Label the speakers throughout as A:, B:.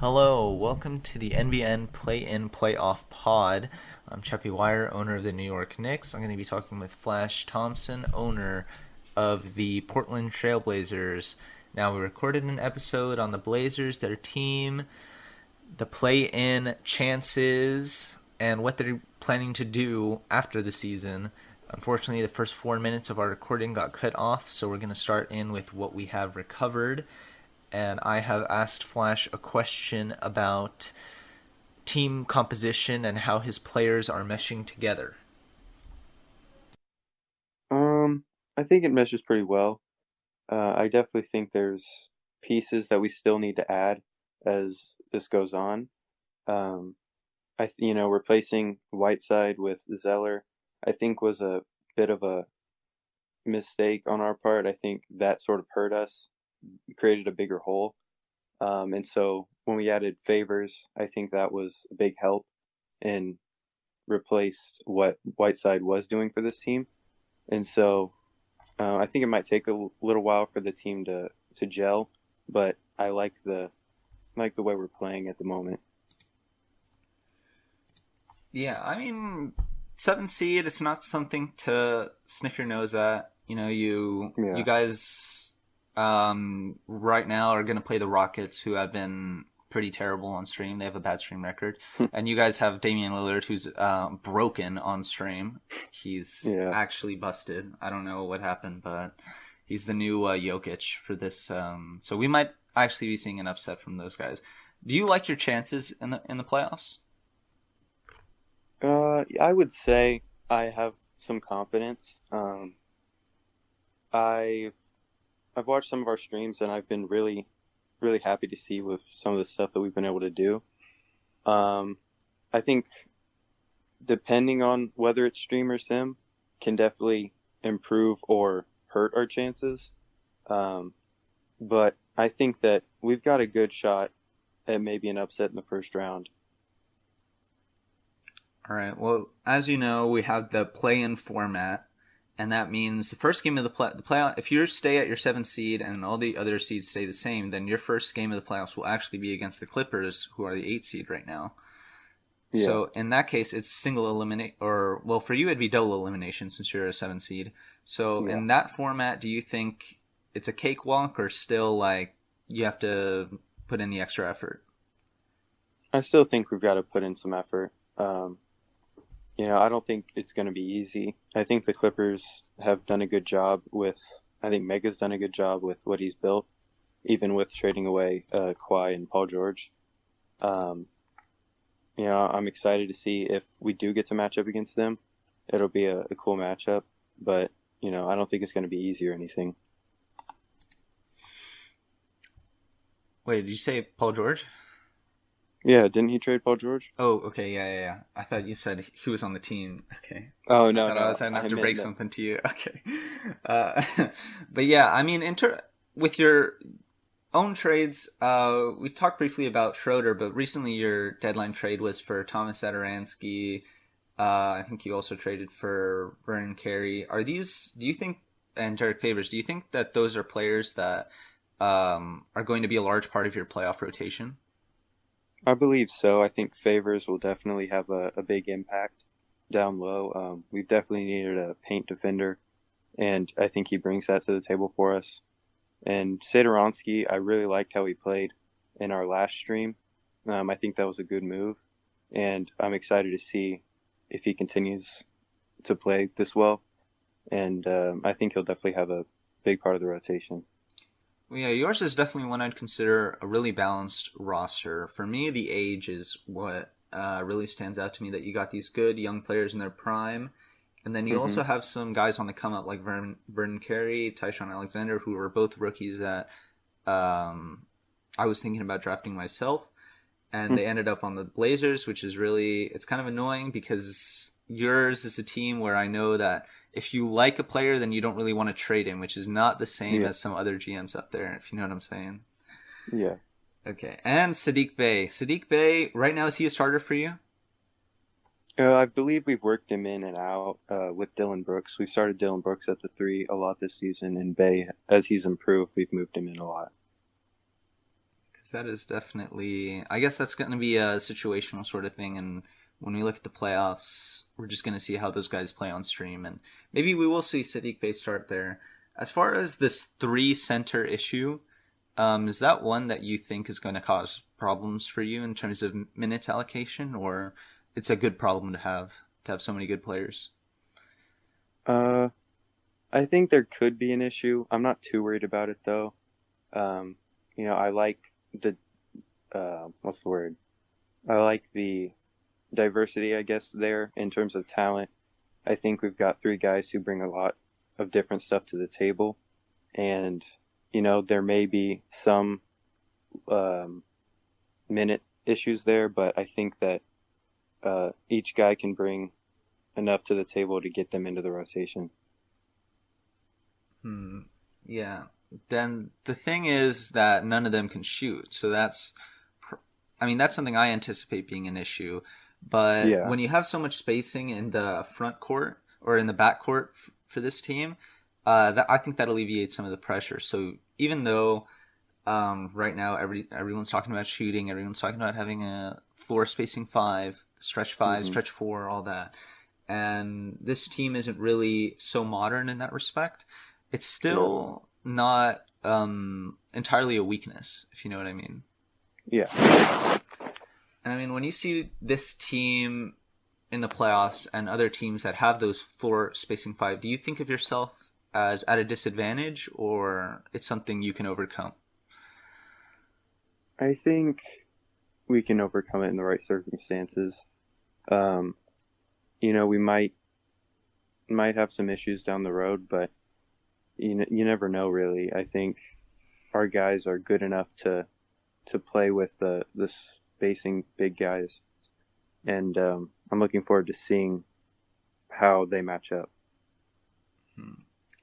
A: Hello, welcome to the NBN Play-In Playoff Pod. I'm Chappie Wire, owner of the New York Knicks. I'm going to be talking with Flash Thompson, owner of the Portland Trailblazers. Now, we recorded an episode on the Blazers, their team, the play-in chances, and what they're planning to do after the season. Unfortunately, the first 4 minutes of our recording got cut off, so we're going to start in with what we have recovered. And I have asked Flash a question about team composition and how his players are meshing together.
B: Um, I think it meshes pretty well. I definitely think there's pieces that we still need to add as this goes on. Um, replacing Whiteside with Zeller, I think was a bit of a mistake on our part. I think that sort of hurt us, created a bigger hole. And so when we added Favors, I think that was a big help and replaced what Whiteside was doing for this team. And so I think it might take a little while for the team to gel, but I like the way we're playing at the moment.
A: Yeah, I mean, 7 seed, it's not something to sniff your nose at. You
B: Yeah.
A: guys right now are going to play the Rockets, who have been pretty terrible on stream. They have a bad stream record. And you guys have Damian Lillard, who's broken on stream. He's
B: Yeah.
A: actually busted. I don't know what happened, but he's the new Jokic for this. So we might actually be seeing an upset from those guys. Do you like your chances in the playoffs?
B: I would say I have some confidence. I I've watched some of our streams and I've been really happy to see with some of the stuff that we've been able to do. Um, I think depending on whether it's stream or sim, can definitely improve or hurt our chances. Um, but I think that we've got a good shot at maybe an upset in the first round.
A: All right. Well, as you know, we have the play-in format, and that means the first game of the playoff. If you stay at your 7th seed and all the other seeds stay the same, then your first game of the playoffs will actually be against the Clippers, who are the 8th seed right now.
B: Yeah,
A: So in that case, it's single eliminate, or well, for you it'd be double elimination since you're a 7 seed. So
B: yeah.
A: in that format, do you think it's a cakewalk, or still like you have to put in the extra effort?
B: I still think we've got to put in some effort. I don't think it's going to be easy. I think the Clippers have done a good job with. I think Mega's done a good job with what he's built, even with trading away Kawhi and Paul George. Um, I'm excited to see if we do get to match up against them. It'll be a cool matchup, but I don't think it's going to be easy or anything.
A: Wait, did you say Paul George?
B: Yeah, didn't he trade Paul George?
A: Oh, okay, yeah. I thought you said he was on the team. Okay.
B: Oh
A: I
B: no,
A: thought I
B: no,
A: was gonna have
B: I
A: to
B: meant
A: break
B: no.
A: something to you. Okay. Uh, but yeah, I mean, with your own trades, we talked briefly about Schroeder, but recently your deadline trade was for Thomas Satoransky. I think you also traded for Vernon Carey. Do you think, and Derek Favors, do you think that those are players that are going to be a large part of your playoff rotation?
B: I believe so. I think Favors will definitely have a big impact down low. We've definitely needed a paint defender, and I think he brings that to the table for us. And Sadoronsky, I really liked how he played in our last stream. I think that was a good move, and I'm excited to see if he continues to play this well. And I think he'll definitely have a big part of the rotation.
A: Well, yeah, yours is definitely one I'd consider a really balanced roster. For me, the age is what really stands out to me. That you got these good young players in their prime, and then you
B: Hmm.
A: also have some guys on the come up like Vernon Carey, Tyshawn Alexander, who are both rookies that I was thinking about drafting myself, and they ended up on the Blazers, which is really it's kind of annoying because yours is a team where I know that if you like a player, then you don't really want to trade him, which is not the same
B: Yeah,
A: as some other GMs out there, if you know what I'm saying.
B: yeah.
A: Okay, and Sadiq Bey. Sadiq Bey, right now, is he a starter for you?
B: I believe we've worked him in and out with Dylan Brooks. We started Dylan Brooks at the three a lot this season, and Bay, as he's improved, we've moved him in a lot.
A: 'Cause that is definitely, I guess that's going to be a situational sort of thing. And when we look at the playoffs, we're just going to see how those guys play on stream. And maybe we will see Sadiq Bey start there. As far as this three center issue, is that one that you think is going to cause problems for you in terms of minutes allocation, or it's a good problem to have so many good players?
B: Uh, I think there could be an issue. I'm not too worried about it though. Um, I like the what's the word? I like the diversity, I guess, there in terms of talent. I think we've got three guys who bring a lot of different stuff to the table, and there may be some um, minute issues there, but I think that each guy can bring enough to the table to get them into the rotation.
A: Hmm. Yeah. Then the thing is that none of them can shoot, so I mean, that's something I anticipate being an issue. But
B: Yeah.
A: when you have so much spacing in the front court or in the back court for this team, I think that alleviates some of the pressure. So even though right now everyone's talking about shooting, everyone's talking about having a floor spacing five,
B: Hmm.
A: stretch four, all that, and this team isn't really so modern in that respect, it's
B: Yeah.
A: still not entirely a weakness, if you know what I mean.
B: Yeah.
A: And I mean, when you see this team in the playoffs and other teams that have those floor spacing five, do you think of yourself as at a disadvantage, or it's something you can overcome?
B: I think we can overcome it in the right circumstances. Um, we might have some issues down the road, but you never know really. I think our guys are good enough to play with the spacing big guys, and I'm looking forward to seeing how they match up.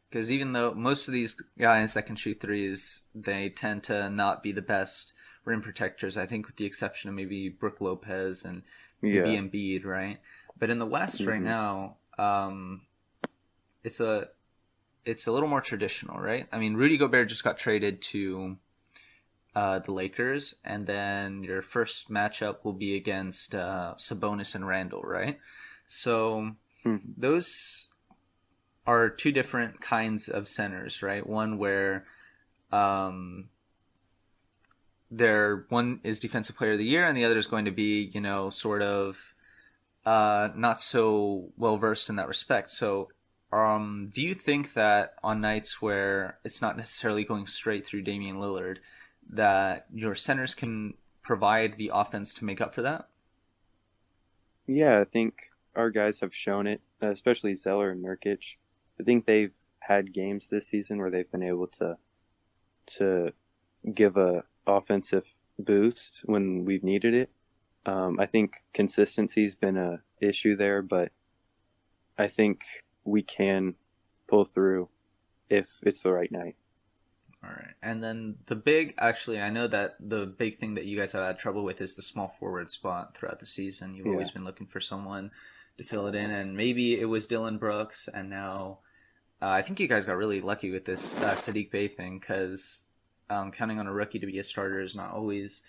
A: Because even though most of these guys that can shoot threes, they tend to not be the best rim protectors. I think with the exception of maybe Brook Lopez and maybe
B: Yeah.
A: Embiid, right? But in the West right
B: Hmm.
A: now, it's a it's a little more traditional, right? I mean, Rudy Gobert just got traded to the Lakers, and then your first matchup will be against Sabonis and Randall, right? So
B: Hmm.
A: those are two different kinds of centers, right? One where um, one is defensive player of the year, and the other is going to be, sort of not so well versed in that respect. So, do you think that on nights where it's not necessarily going straight through Damian Lillard, that your centers can provide the offense to make up for that?
B: Yeah, I think our guys have shown it, especially Zeller and Nurkic. I think they've had games this season where they've been able to give a offensive boost when we've needed it. I think consistency's been a issue there, but I think we can pull through if it's the right night.
A: All right. And then actually, I know that the big thing that you guys have had trouble with is the small forward spot throughout the season. You've
B: Yeah.
A: always been looking for someone to fill it in, and maybe it was Dylan Brooks, and now I think you guys got really lucky with this Sadiq Bey thing because counting on a rookie to be a starter is not always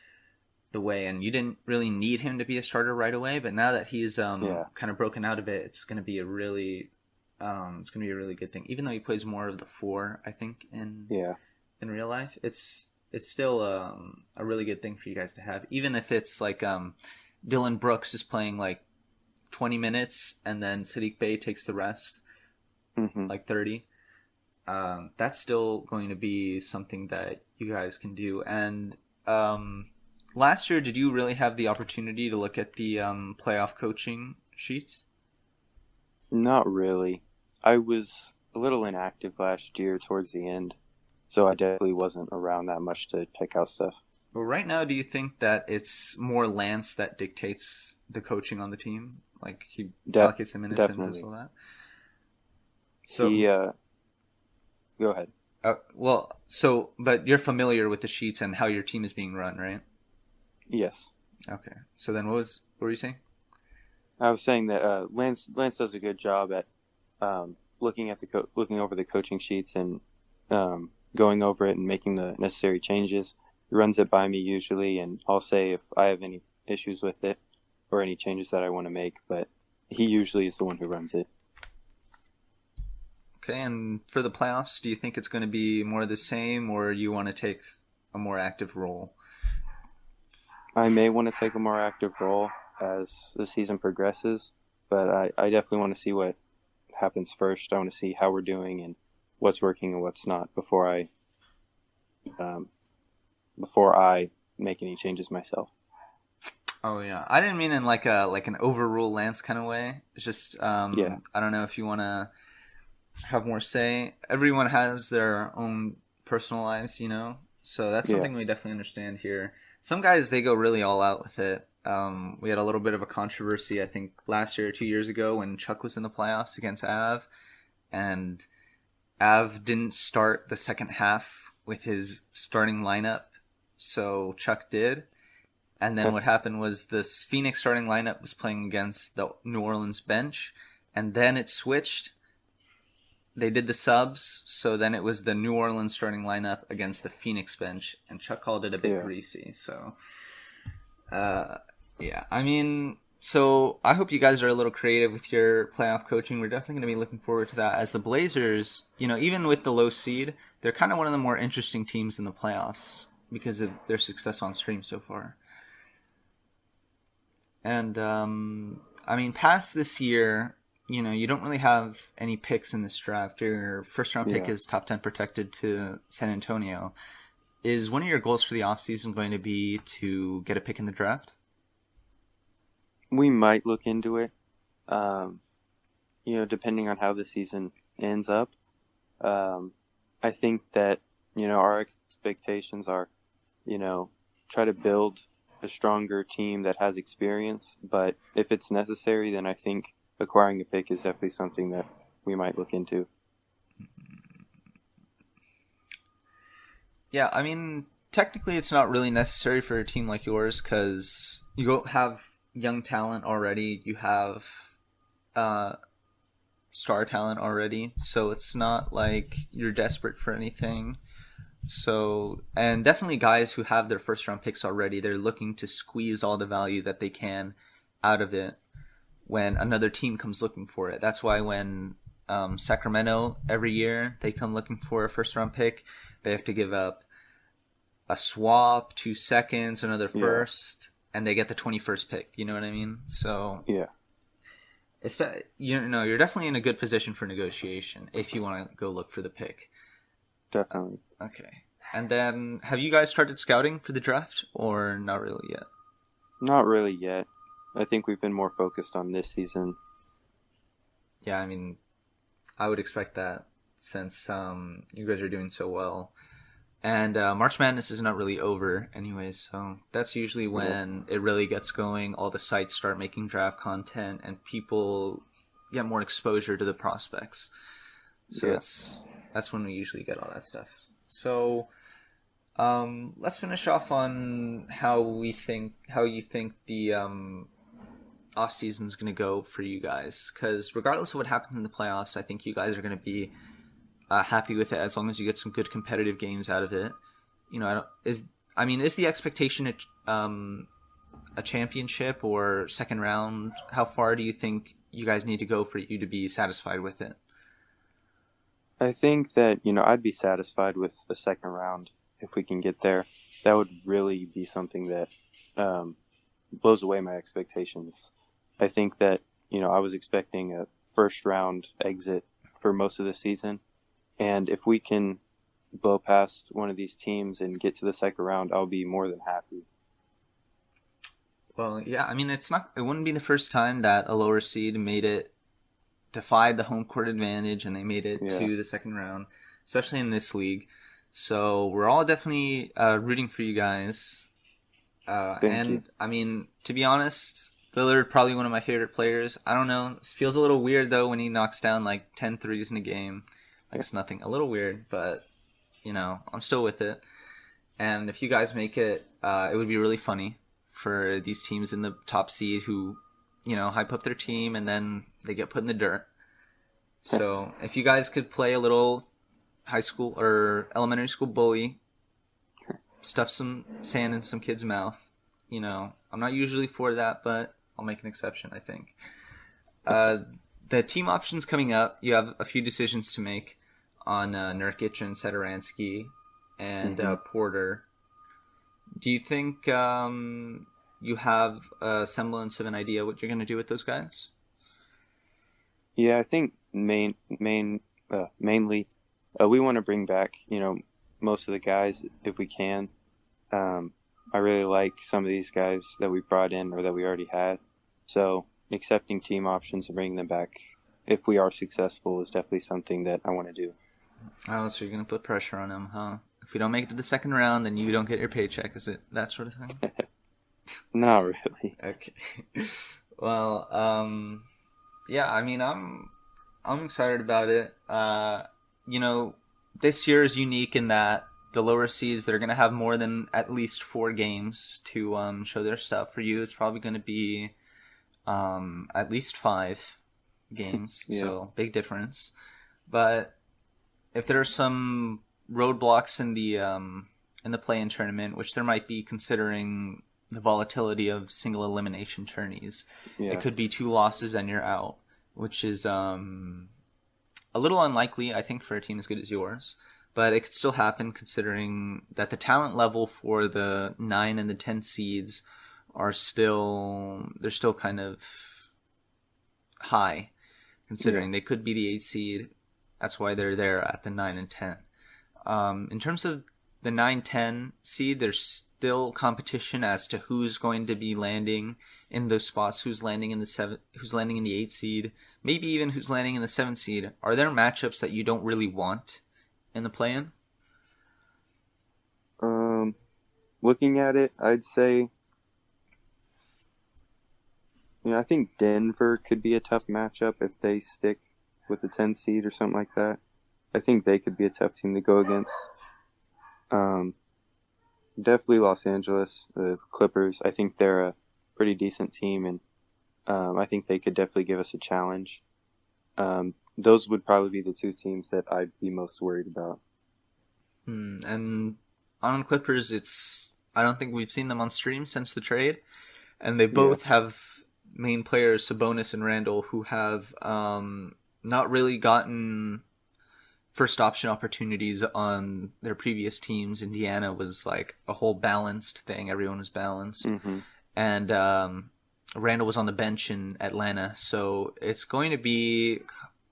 A: the way, and you didn't really need him to be a starter right away. But now that he's
B: Yeah.
A: kind of broken out of it, it's going to be a really good thing. Even though he plays more of the four, I think
B: Yeah.
A: in real life, it's still a really good thing for you guys to have. Even if it's like Dylan Brooks is playing like 20 minutes and then Sadiq Bey takes the rest,
B: Hmm.
A: like 30. That's still going to be something that you guys can do. And last year, did you really have the opportunity to look at the playoff coaching sheets?
B: Not really. I was a little inactive last year towards the end, so I definitely wasn't around that much to check out stuff.
A: Well, right now, do you think that it's more Lance that dictates the coaching on the team? Like he
B: De-
A: allocates the minutes and does
B: Definitely.
A: all that? So,
B: He Go ahead.
A: but you're familiar with the sheets and how your team is being run, right?
B: Yes.
A: Okay. So then what were you saying?
B: I was saying that Lance does a good job at looking over the coaching sheets and going over it and making the necessary changes. runs it by me usually, and I'll say if I have any issues with it or any changes that I want to make. But he usually is the one who runs it.
A: Okay, and for the playoffs, do you think it's going to be more of the same, or you want to take a more active role?
B: I may want to take a more active role as the season progresses, but I definitely want to see what happens first. I want to see how we're doing and what's working and what's not um, before I make any changes myself.
A: Oh yeah, I didn't mean in like an overrule Lance kind of way. It's just
B: Yeah,
A: I don't know if you want to have more say. Everyone has their own personal lives, you know. So that's
B: yeah,
A: something we definitely understand here. Some guys they go really all out with it. We had a little bit of a controversy, I think, last year or 2 years ago when Chuck was in the playoffs against Av, and Av didn't start the second half with his starting lineup, so Chuck did. And then what happened was this Phoenix starting lineup was playing against the New Orleans bench, and then it switched. They did the subs, so then it was the New Orleans starting lineup against the Phoenix bench, and Chuck called it a bit
B: yeah.
A: greasy. So, uh, yeah, I mean, so I hope you guys are a little creative with your playoff coaching. We're definitely going to be looking forward to that. As the Blazers, you know, even with the low seed, they're kind of one of the more interesting teams in the playoffs because of their success on stream so far. And I mean, past this year, you know, you don't really have any picks in this draft. Your first round pick
B: Yeah.
A: is top 10 protected to San Antonio. Is one of your goals for the offseason going to be to get a pick in the draft?
B: We might look into it. Um, depending on how the season ends up. Um, I think that, our expectations are, try to build a stronger team that has experience. But if it's necessary, then I think acquiring a pick is definitely something that we might look into.
A: Yeah, I mean, technically it's not really necessary for a team like yours because you don't have young talent already. You have uh, star talent already, so it's not like you're desperate for anything. So, and definitely guys who have their first round picks already, they're looking to squeeze all the value that they can out of it when another team comes looking for it. That's why when Sacramento every year they come looking for a first round pick, they have to give up a swap, 2 seconds, another
B: Yeah,
A: first, and they get the 21st pick. You know what I mean? So
B: yeah,
A: it's you're definitely in a good position for negotiation if you want to go look for the pick.
B: definitely.
A: Okay. And then, have you guys started scouting for the draft, or not really yet?
B: Not really yet. I think we've been more focused on this season.
A: Yeah, I mean, I would expect that since you guys are doing so well. And March Madness is not really over, anyways, so that's usually
B: Yeah,
A: when it really gets going. All the sites start making draft content, and people get more exposure to the prospects. So
B: yeah.
A: that's when we usually get all that stuff. So let's finish off on how you think the off season is going to go for you guys. Because regardless of what happens in the playoffs, I think you guys are going to be happy with it as long as you get some good competitive games out of it. You know, is the expectation a championship or second round? How far do you think you guys need to go for you to be satisfied with it?
B: I think that, I'd be satisfied with the second round if we can get there. That would really be something that um, blows away my expectations. I think that, I was expecting a first round exit for most of the season. And if we can blow past one of these teams and get to the second round, I'll be more than happy.
A: Well, yeah, I mean, it wouldn't be the first time that a lower seed made it, defied the home court advantage, and they made it
B: Yeah,
A: to the second round, especially in this league. So we're all definitely rooting for you guys.
B: thank you.
A: And I mean, to be honest, Lillard probably one of my favorite players. I don't know. It feels a little weird though when he knocks down like 10 threes in a game. Like it's nothing. A little weird, but I'm still with it. And if you guys make it, it would be really funny for these teams in the top seed who, hype up their team and then they get put in the dirt. So if you guys could play a little high school or elementary school bully stuff some sand in some kid's mouth. I'm not usually for that, but I'll make an exception, I think. Uh, the team options coming up, you have a few decisions to make on Nurkic and Satoransky and
B: Hmm.
A: Porter. Do you think you have a semblance of an idea what you're going to do with those guys?
B: Yeah, I think mainly, we want to bring back, most of the guys if we can. Um, I really like some of these guys that we brought in or that we already had. So accepting team options and bringing them back, if we are successful, is definitely something that I want to do.
A: Oh, so you're going to put pressure on them, huh? If we don't make it to the second round, then you don't get your paycheck. Is it that sort of thing?
B: Not really.
A: Okay. Well, yeah. I mean, I'm excited about it. You know, this year is unique in that the lower seeds they're gonna have more than at least 4 games to show their stuff. For you, it's probably gonna be at least 5 games,
B: Yeah.
A: so big difference. But if there are some roadblocks in the play-in tournament, which there might be considering the volatility of single elimination tourneys, it
B: Yeah.
A: could be 2 losses and you're out, which is a little unlikely, I think, for a team as good as yours. But it could still happen considering that the talent level for the 9 and the 10 seeds they're still kind of high,
B: Yeah.
A: considering they could be the 8 seed. That's why they're there at the 9 and 10. In terms of the 9-10 seed, there's still competition as to who's going to be landing in those spots, who's landing in the 8 seed, maybe even who's landing in the 7 seed. Are there matchups that you don't really want in the play-in?
B: Um, Looking at it, I'd say, I think Denver could be a tough matchup if they stick with the 10 seed or something like that. I think they could be a tough team to go against. Um, Definitely Los Angeles, the Clippers. I think they're a pretty decent team, and I think they could definitely give us a challenge. Those would probably be the two teams that I'd be most worried about.
A: And on Clippers, I don't think we've seen them on stream since the trade, and they
B: Yeah.
A: both have main players Sabonis and Randall who have not really gotten first option opportunities on their previous teams. Indiana was like a whole balanced thing; everyone was balanced,
B: Hmm.
A: and Randall was on the bench in Atlanta, so it's going to be.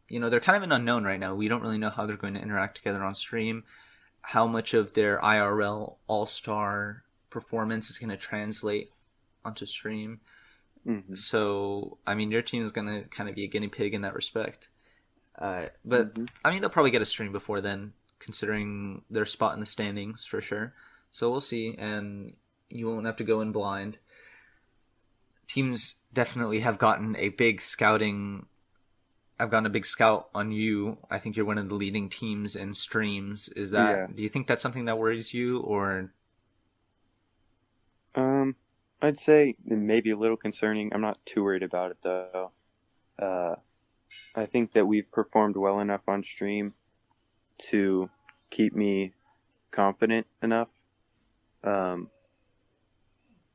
A: They're kind of an unknown right now. We don't really know how they're going to interact together on stream, how much of their IRL All Star performance is going to translate onto stream.
B: Hmm.
A: So, I mean, your team is going to kind of be a guinea pig in that respect. But,
B: Hmm.
A: I mean, they'll probably get a stream before then, considering their spot in the standings for sure. So we'll see, and you won't have to go in blind. Teams definitely have gotten a big scouting. I've gotten a big scout on you. I think you're one of the leading teams in streams.
B: Yeah.
A: Do you think that's something that worries you, or
B: Um, I'd say maybe a little concerning. I'm not too worried about it though. Uh, I think that we've performed well enough on stream to keep me confident enough. Um,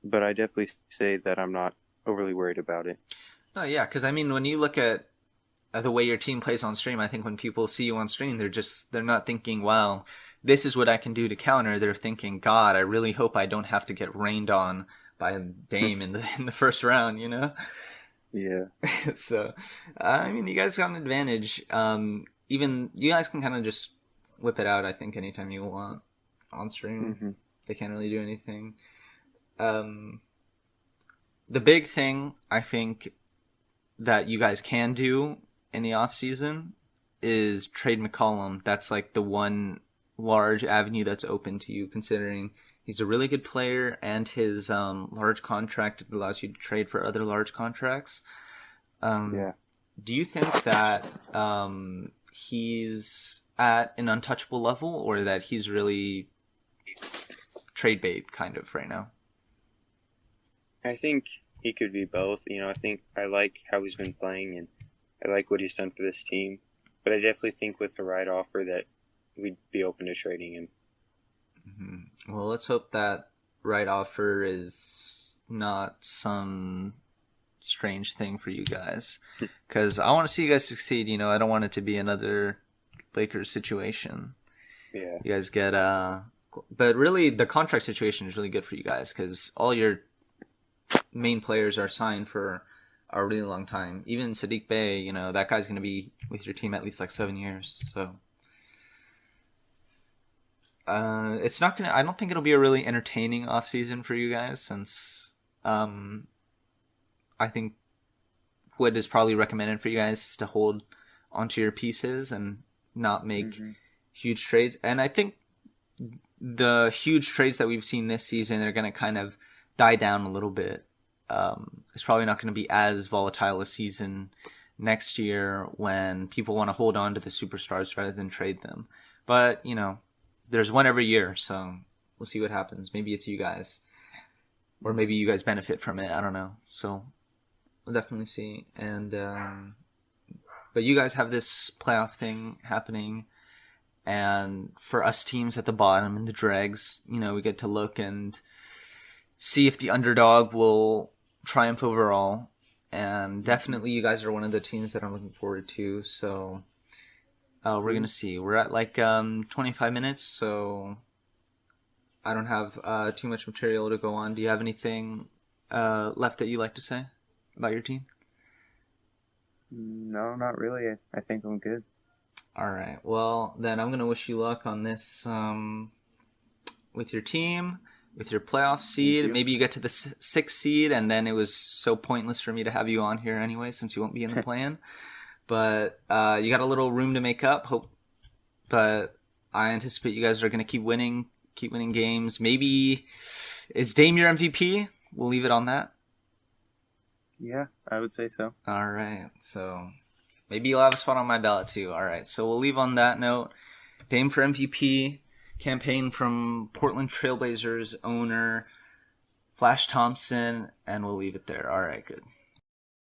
B: but I definitely say that I'm not overly worried about it.
A: oh yeah, because I mean, when you look at the way your team plays on stream, I think when people see you on stream, they're not thinking, "Wow, this is what I can do to counter." They're thinking, "God, I really hope I don't have to get rained on by Dame in the in the first round."
B: Yeah.
A: So, I mean, you guys got an advantage. Even you guys can kind of just whip it out. I think anytime you want on stream,
B: Hmm.
A: they can't really do anything. Um, the big thing I think that you guys can do in the off season is trade McCollum. That's like the one large avenue that's open to you, considering he's a really good player and his large contract allows you to trade for other large contracts. Um,
B: Yeah.
A: do you think that he's at an untouchable level, or that he's really trade bait kind of right now?
B: I think he could be both. I think I like how he's been playing and I like what he's done for this team. But I definitely think with the right offer that we'd be open to trading him.
A: Well, let's hope that right offer is not some strange thing for you guys, because I want to see you guys succeed. I don't want it to be another Lakers situation.
B: Yeah.
A: You guys get but really the contract situation is really good for you guys because all your main players are signed for a really long time. Even Sadiq Bey, that guy's going to be with your team at least like 7 years. So it's not gonna. I don't think it'll be a really entertaining off season for you guys since I think what is probably recommended for you guys is to hold onto your pieces and not make huge trades. And I think the huge trades that we've seen this season are going to kind of die down a little bit. It's probably not going to be as volatile a season next year when people want to hold on to the superstars rather than trade them. But, there's one every year, so we'll see what happens. Maybe it's you guys. Or maybe you guys benefit from it. I don't know. So we'll definitely see. And but you guys have this playoff thing happening. And for us teams at the bottom and the dregs, we get to look and see if the underdog will triumph overall. And definitely you guys are one of the teams that I'm looking forward to. So we're going to see. We're at like 25 minutes, so I don't have too much material to go on. Do you have anything left that you like to say about your team?
B: No, not really. I think I'm good.
A: All right. Well, then I'm going to wish you luck on this with your team, with your playoff seed. Maybe you get to the sixth seed, and then it was so pointless for me to have you on here anyway since you won't be in the plan. But you got a little room to make up. But I anticipate you guys are going to keep winning games. Maybe is Dame your MVP? We'll leave it on that.
B: Yeah, I would say so.
A: All right. So maybe you'll have a spot on my ballot too. All right. So we'll leave on that note. Dame for MVP campaign from Portland Trailblazers owner Flash Thompson, and we'll leave it there. All right, good.